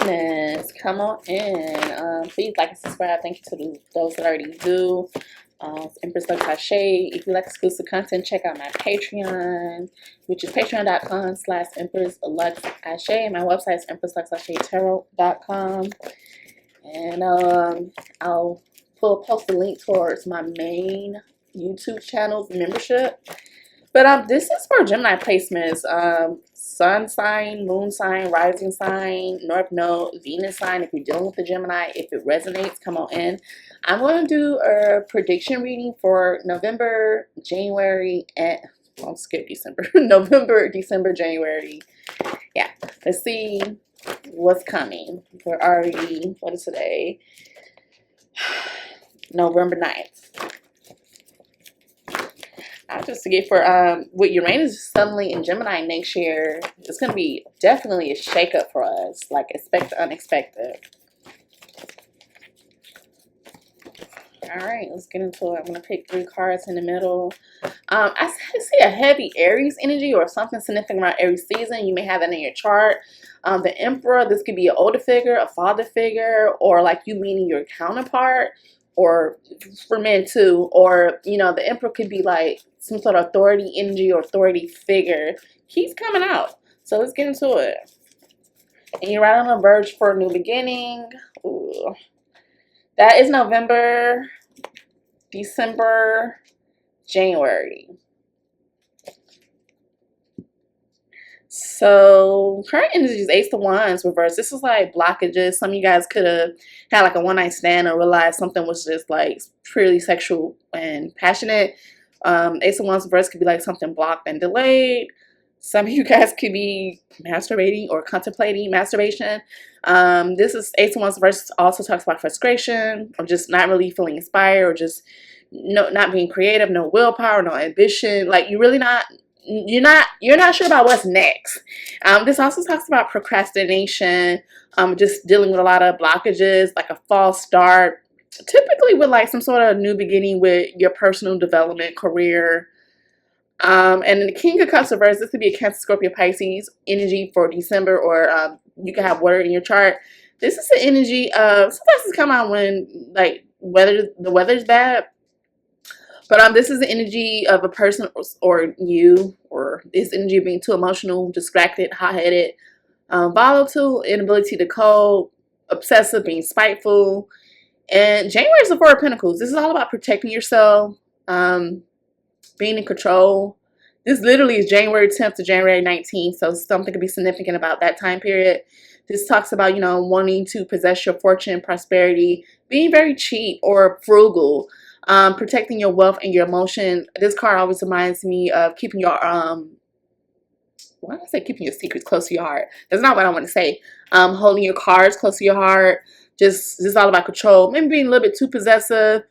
business. Come on in. Please like and subscribe. Thank you to those that already do. Empress LuxAse. If you like exclusive content, check out my Patreon, which is patreon.com/Empress LuxAse. My website is empressluxasetarot.com. And I'll post a link towards my main YouTube channel's membership. But this is for Gemini placements. Sun sign, moon sign, rising sign, north node, Venus sign. If you're dealing with the Gemini, if it resonates, come on in. I'm going to do a prediction reading for November, January, and I'll skip December. November, December, January. Yeah, let's see what's coming. We're already, what is today? November 9th. Just to get for with Uranus suddenly in Gemini next year, it's going to be definitely a shakeup for us. Like, expect the unexpected. Alright, let's get into it. I'm going to pick 3 cards in the middle. I see a heavy Aries energy or something significant around Aries season. You may have that in your chart. The Emperor, this could be an older figure, a father figure, or like you meeting your counterpart, or for men too. Or, you know, the Emperor could be like some sort of authority energy or authority figure. He's coming out. So let's get into it. And you're right on the verge for a new beginning. Ooh. That is November, December, January. So current energy is Ace of Wands reverse. This is like blockages. Some of you guys could have had like a one-night stand or realized something was just like purely sexual and passionate. Ace of Wands reverse could be like something blocked and delayed. Some of you guys could be masturbating or contemplating masturbation. This is Ace of Wands reverse also talks about frustration or just not really feeling inspired or just not being creative, no willpower, no ambition. Like you're not sure about what's next. This also talks about procrastination, just dealing with a lot of blockages, like a false start, typically with like some sort of new beginning with your personal development, career. And then the King of Cups reverse, this could be a Cancer, Scorpio, Pisces energy for December, or you can have water in your chart. This is the energy of, sometimes it's come out when like the weather's bad. But this is the energy of a person or you, or this energy of being too emotional, distracted, hot-headed, volatile, inability to cope, obsessive, being spiteful. And January is the Four of Pentacles. This is all about protecting yourself, being in control. This literally is January 10th to January 19th, so something could be significant about that time period. This talks about, you know, wanting to possess your fortune, prosperity, being very cheap or frugal, protecting your wealth and your emotion. This card always reminds me of keeping your, why did I say keeping your secrets close to your heart? That's not what I want to say. Holding your cards close to your heart. Just all about control. Maybe being a little bit too possessive.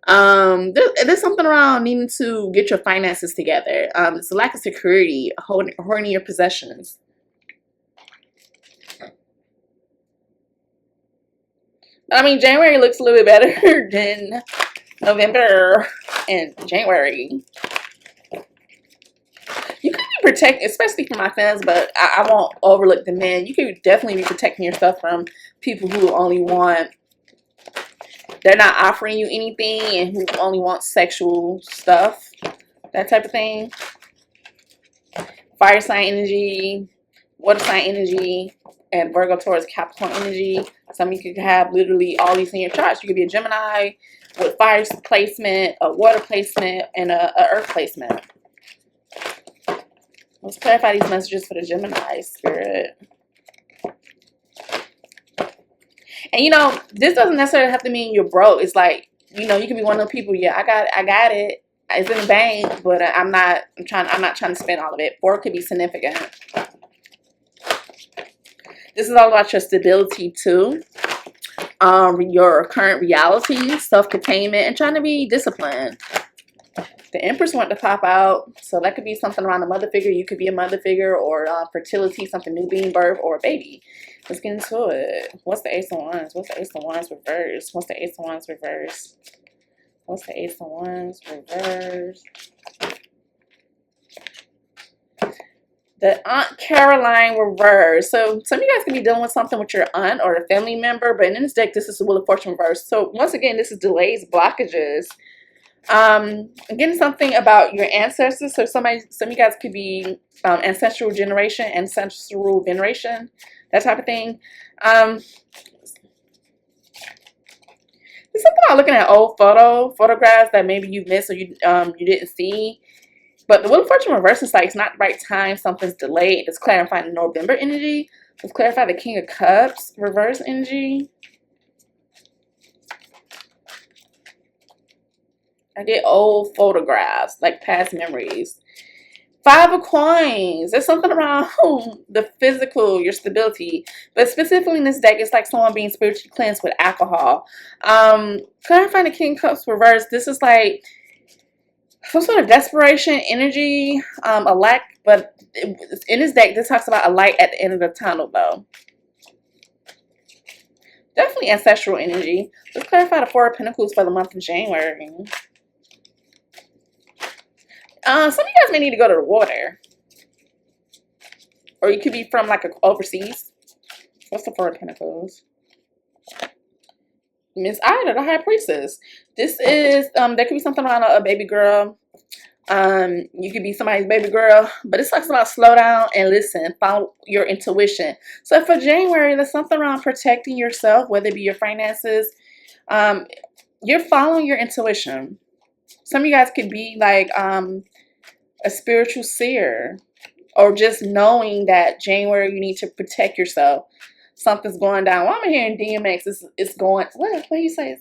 There's something around needing to get your finances together. It's a lack of security, hoarding your possessions. But I mean, January looks a little bit better than November and January. You could be protecting, especially for my fans, but I won't overlook the men. You could definitely be protecting yourself from people who only want, they're not offering you anything and who only want sexual stuff, that type of thing. Fire sign energy, water sign energy, and Virgo, Taurus, Capricorn energy. Some of you could have literally all these in your charts. You could be a Gemini with fire placement, a water placement, and a earth placement. Let's clarify these messages for the Gemini spirit. And you know, this doesn't necessarily have to mean you're broke. It's like, you know, you can be one of those people, yeah, I got it. It's in the bank, but I'm not trying to spend all of it. Or it could be significant. This is all about your stability too. Your current reality, self-containment, and trying to be disciplined. The Empress want to pop out, so that could be something around a mother figure. You could be a mother figure, or fertility, something new being birth, or a baby. Let's get into it. What's the Ace of Wands? What's the Ace of Wands reverse? What's the Ace of Wands reverse? What's the Ace of Wands reverse? The Aunt Caroline reverse. So some of you guys can be dealing with something with your aunt or a family member, but in this deck, this is the Wheel of Fortune reverse. So once again, this is delays, blockages. Again, something about your ancestors. So some of you guys could be ancestral generation, ancestral veneration, that type of thing. There's something about looking at old photographs that maybe you missed or you didn't see. But the Wheel of Fortune reverse is like it's not the right time. Something's delayed. It's clarifying the November energy. Let's clarify the King of Cups reverse energy. I get old photographs, like past memories. Five of Coins. There's something around the physical, your stability. But specifically in this deck, it's like someone being spiritually cleansed with alcohol. Clarifying the King of Cups reverse. This is like some sort of desperation energy, a lack. But in this deck, this talks about a light at the end of the tunnel, though. Definitely ancestral energy. Let's clarify the Four of Pentacles for the month of January. Some of you guys may need to go to the water. Or you could be from like overseas. What's the Four of Pentacles? Miss Ida, the High Priestess. This is, there could be something around a baby girl. You could be somebody's baby girl. But it talks about slow down and listen. Follow your intuition. So for January, there's something around protecting yourself, whether it be your finances. You're following your intuition. Some of you guys could be like a spiritual seer, or just knowing that January you need to protect yourself. Something's going down. Well, I'm hearing DMX. It's going. What do you say?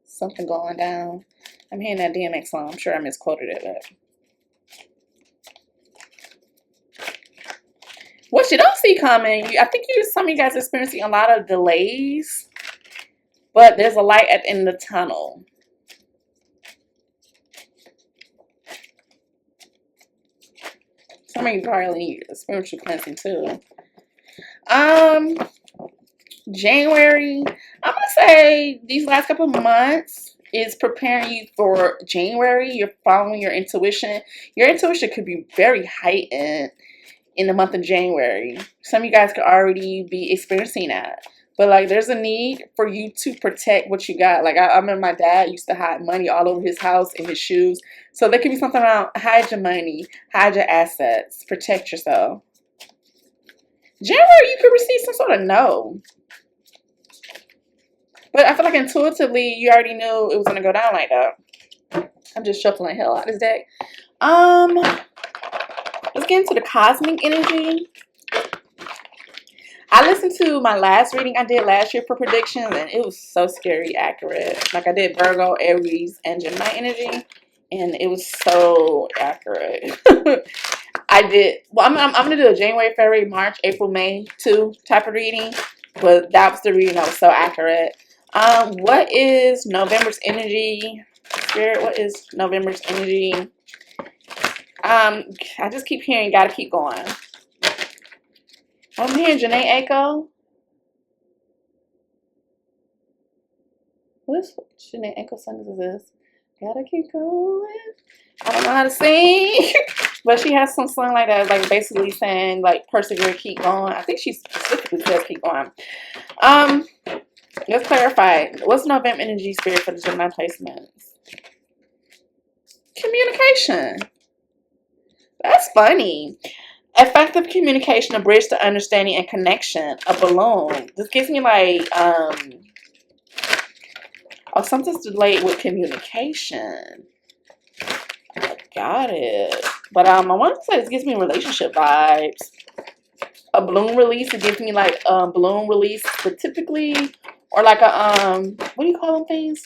Something going down. I'm hearing that DMX song. I'm sure I misquoted it. But what you don't see coming, I think some of you guys are experiencing a lot of delays, but there's a light at the end of the tunnel. Some of you probably need a spiritual cleansing too. January, I'm gonna say these last couple of months is preparing you for January. You're following your intuition. Your intuition could be very heightened in the month of January. Some of you guys could already be experiencing that. But like there's a need for you to protect what you got. Like I remember my dad used to hide money all over his house in his shoes. So there could be something around hide your money, hide your assets, protect yourself. January, you could receive some sort of no. But I feel like intuitively, you already knew it was going to go down like that. I'm just shuffling hell out of this deck. Let's get into the cosmic energy. I listened to my last reading I did last year for predictions, and it was so scary accurate. Like I did Virgo, Aries, and Gemini energy, and it was so accurate. I did. Well, I'm gonna do a January, February, March, April, May 2 type of reading, but that was the reading that was so accurate. What is November's energy? Spirit, what is November's energy? I just keep hearing, gotta keep going. I'm hearing Jhene Aiko. What Jhene Aiko song is this? Gotta keep going. I don't know how to sing, but she has some song like that, like basically saying like persevere, keep going. I think she specifically says keep going. Let's clarify. What's November energy, Spirit, for the Gemini placements? Communication. That's funny. Effective communication, a bridge to understanding and connection, a balloon. This gives me like something's delayed with communication. Got it. But I want to say this gives me relationship vibes. A balloon release, it gives me like balloon release, but typically, or like a what do you call them things?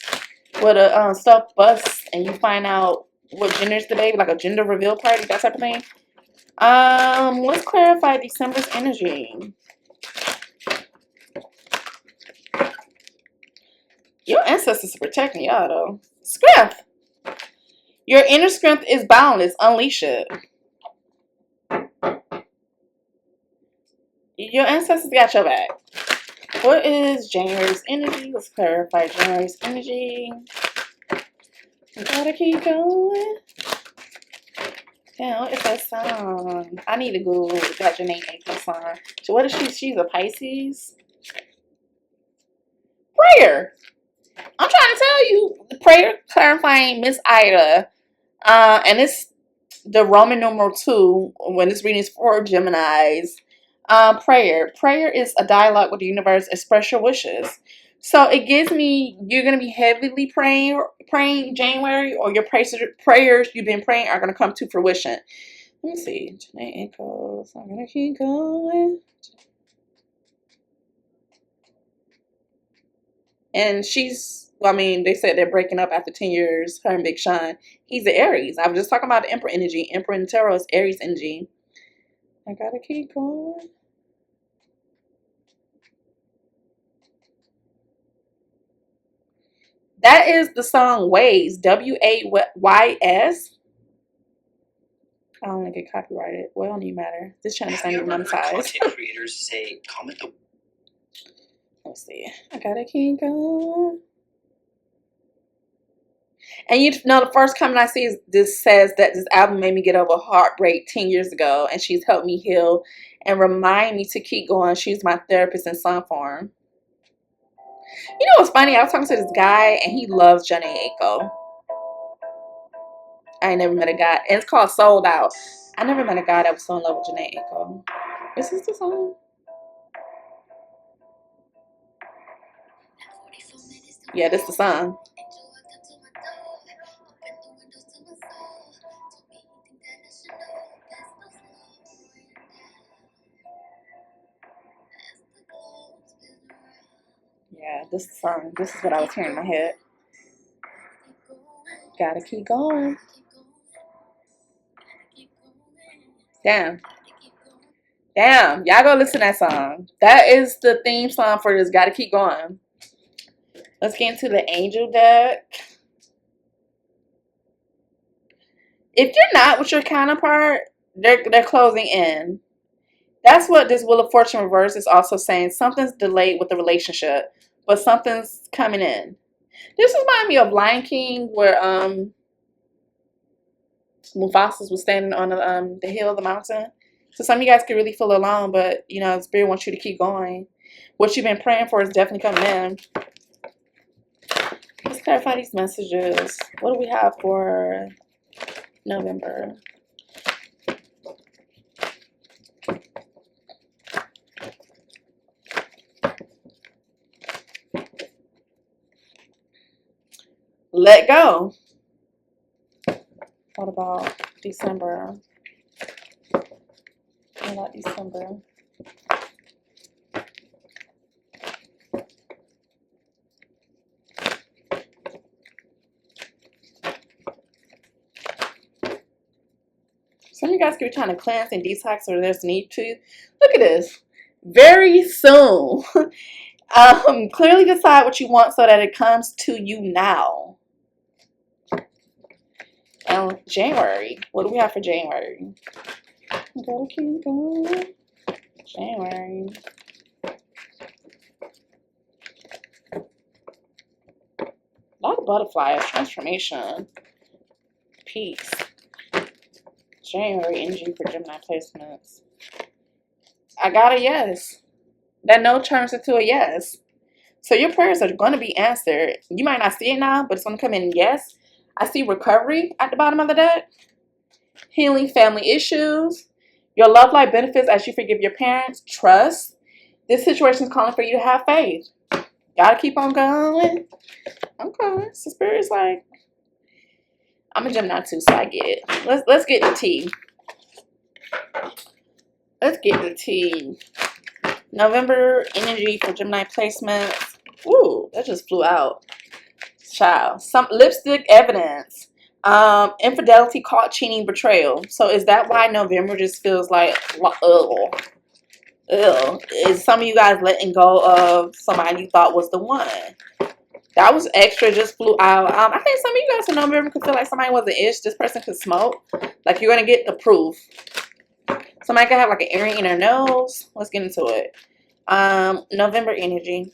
Where the stuff busts and you find out what gender is the baby, like a gender reveal party, that type of thing. Let's clarify December's energy. Your ancestors are protecting y'all though. Strength. Your inner strength is boundless. Unleash it. Your ancestors got your back. What is January's energy? Let's clarify January's energy. We gotta keep going. Damn, what is that song? I need to Google that Jhene Aiko song. So what is she? She's a Pisces. Prayer. I'm trying to tell you, the prayer clarifying Miss Ida. And it's the Roman numeral 2 when this reading is for Geminis. Prayer. Prayer is a dialogue with the universe. Express your wishes. So it gives me you're gonna be heavily praying January, or your prayers you've been praying are gonna come to fruition. Let me see. Jhene Aiko. So I'm gonna keep going. And she's, well, I mean, they said they're breaking up after 10 years, her and Big Sean. He's the Aries. I was just talking about the Emperor energy. Emperor in Tarot is Aries energy. I gotta keep going. That is the song W.A.Y.S. W-A-Y-S. I don't want to get copyrighted. Well, it don't even matter. This channel's not even monetized. Content creators say, comment the... Let's see. I gotta keep going. And you know, the first comment I see is this says that this album made me get over heartbreak 10 years ago, and she's helped me heal and remind me to keep going. She's my therapist in song form. You know what's funny? I was talking to this guy, and he loves Jhene Aiko. I ain't never met a guy, and it's called Sold Out. I never met a guy that was so in love with Jhene Aiko. Is this the song? Yeah, this is the song. Yeah, this is the song. This is what I was hearing in my head. Gotta keep going. Damn. Damn. Y'all go listen to that song. That is the theme song for this Gotta Keep Going. Let's get into the angel deck. If you're not with your counterpart, they're closing in. That's what this Wheel of Fortune reverse is also saying. Something's delayed with the relationship, but something's coming in. This reminds me of Lion King, where Mufasa was standing on the hill of the mountain. So some of you guys can really feel alone, but you know, Spirit wants you to keep going. What you've been praying for is definitely coming in. Let's clarify these messages. What do we have for November? Let go. What about December? What about December? Some of you guys could be trying to cleanse and detox, or there's need to. Look at this. Very soon. Clearly decide what you want so that it comes to you now. And January. What do we have for January? Gotta keep going. January. A lot of butterflies. Transformation. Peace. January energy for Gemini placements. I got a yes. That no turns into a yes. So your prayers are going to be answered. You might not see it now, but it's going to come in yes. I see recovery at the bottom of the deck. Healing family issues. Your love life benefits as you forgive your parents. Trust. This situation is calling for you to have faith. Gotta keep on going. Okay. So Spirit's like, I'm a Gemini too, so I get it. Let's get the tea. Let's get the tea. November energy for Gemini placements. Ooh, that just flew out. Child. Some lipstick evidence. Infidelity, caught cheating, betrayal. So is that why November just feels like, ugh? Ugh. Is some of you guys letting go of somebody you thought was the one? That was extra, just flew out. I think some of you guys in November could feel like somebody was an ish. This person could smoke. Like you're going to get the proof. Somebody could have like an earring in their nose. Let's get into it. November energy.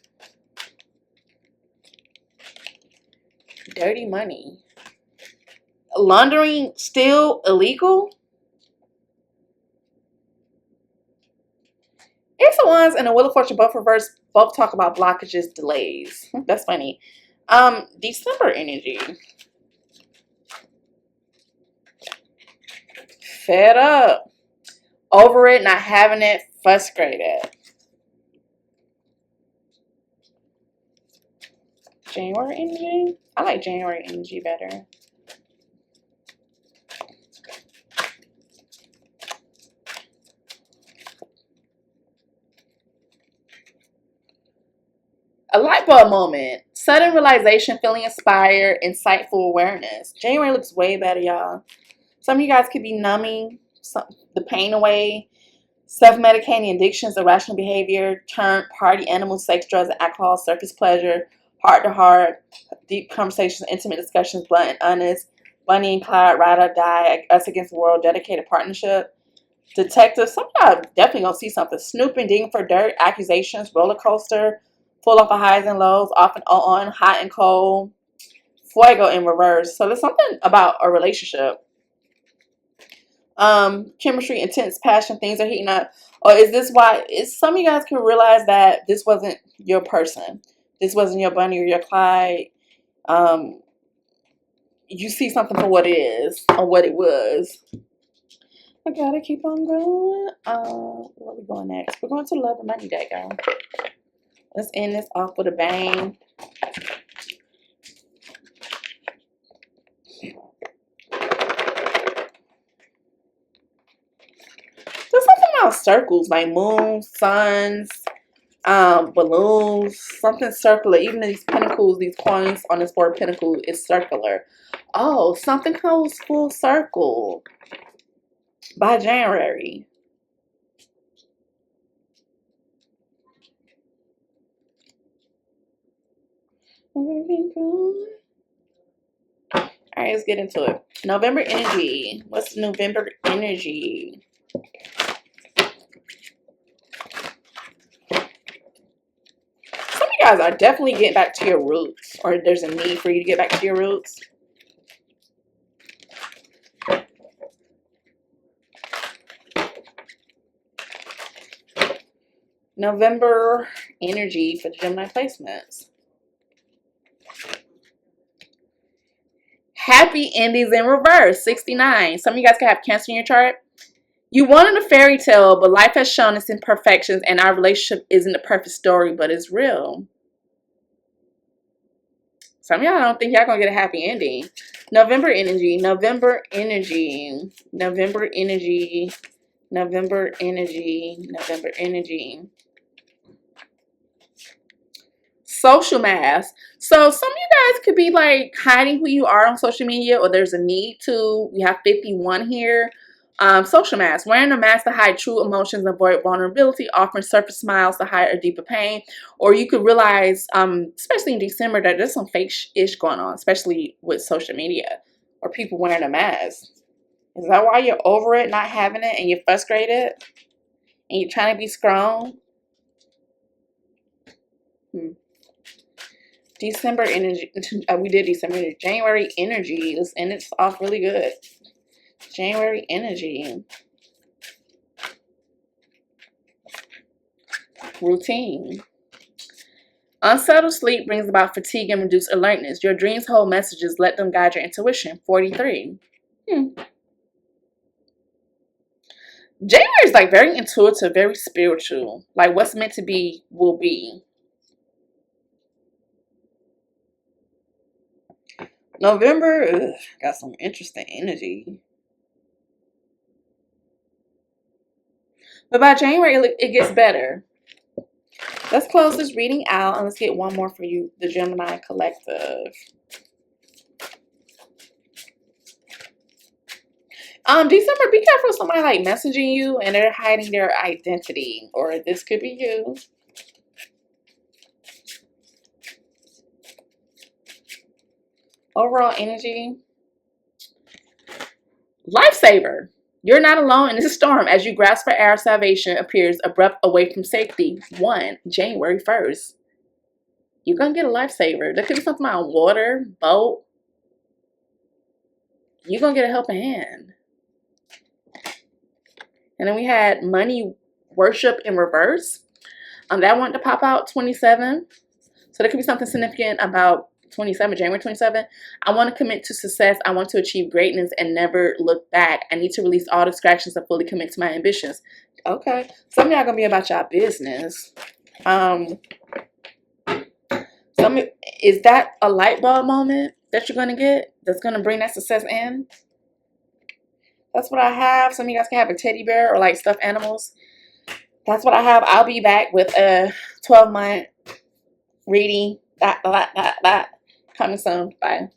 Dirty money. Laundering still illegal? Ace of Wands and the Wheel of Fortune, both reversed, both talk about blockages, delays. That's funny. December energy. Fed up. Over it, not having it, frustrated. January energy? I like January energy better. A light bulb moment. Sudden realization, feeling inspired, insightful awareness. January looks way better, y'all. Some of you guys could be numbing the pain away, self-medicating addictions, irrational behavior, turn party animals, sex, drugs, and alcohol, surface pleasure, heart-to-heart, deep conversations, intimate discussions, blunt and honest, Bunny and Clyde, ride or die, us against the world, dedicated partnership. Detective, some of y'all definitely gonna see something. Snooping, digging for dirt, accusations, roller coaster, full of highs and lows, off and on, hot and cold, fuego in reverse. So there's something about a relationship. Chemistry, intense passion, things are heating up. Or is this why some of you guys can realize that this wasn't your person? This wasn't your Bunny or your Clyde. You see something for what it is or what it was. I gotta keep on going. Where are we going next? We're going to Love and Money deck, y'all. Let's end this off with a bang. There's something about circles, like moons, suns, balloons, something circular. Even these pentacles, these coins on this Four of Pentacles is circular. Oh, something goes full circle by January. All right, let's get into it. November energy. What's November energy? Some of you guys are definitely getting back to your roots, or there's a need for you to get back to your roots. November energy for the Gemini placements. Happy endings in reverse, 69. Some of you guys can have Cancer in your chart. You wanted a fairy tale, but life has shown its imperfections, and our relationship isn't a perfect story, but it's real. Some of y'all don't think y'all gonna get a happy ending. November energy, November energy, November energy, November energy, November energy. Social mask. So some of you guys could be like hiding who you are on social media, or there's a need to. We have 51 here. Social mask. Wearing a mask to hide true emotions, avoid vulnerability, offering surface smiles to hide a deeper pain. Or you could realize, especially in December, that there's some fake-ish going on, especially with social media or people wearing a mask. Is that why you're over it, not having it, and you're frustrated? And you're trying to be strong? December energy. We did December energy. January energy. Let's end it off really good. January energy. Routine. Unsettled sleep brings about fatigue and reduced alertness. Your dreams hold messages. Let them guide your intuition. 43. January is like very intuitive, very spiritual. Like what's meant to be will be. November, got some interesting energy. But by January, it gets better. Let's close this reading out and let's get one more for you, the Gemini Collective. December, be careful of somebody like messaging you and they're hiding their identity, or this could be you. Overall energy. Lifesaver. You're not alone in this storm. As you grasp for air, salvation appears abrupt away from safety. January 1st. You're going to get a lifesaver. There could be something about water, boat. You're going to get a helping hand. And then we had money worship in reverse. That wanted to pop out 27. So there could be something significant about 27, January 27. I want to commit to success. I want to achieve greatness and never look back. I need to release all distractions and fully commit to my ambitions. Okay. Some of y'all going to be about y'all business. Is that a light bulb moment that you're going to get that's going to bring that success in? That's what I have. Some of you guys can have a teddy bear or like stuffed animals. That's what I have. I'll be back with a 12-month reading. Coming soon. Bye.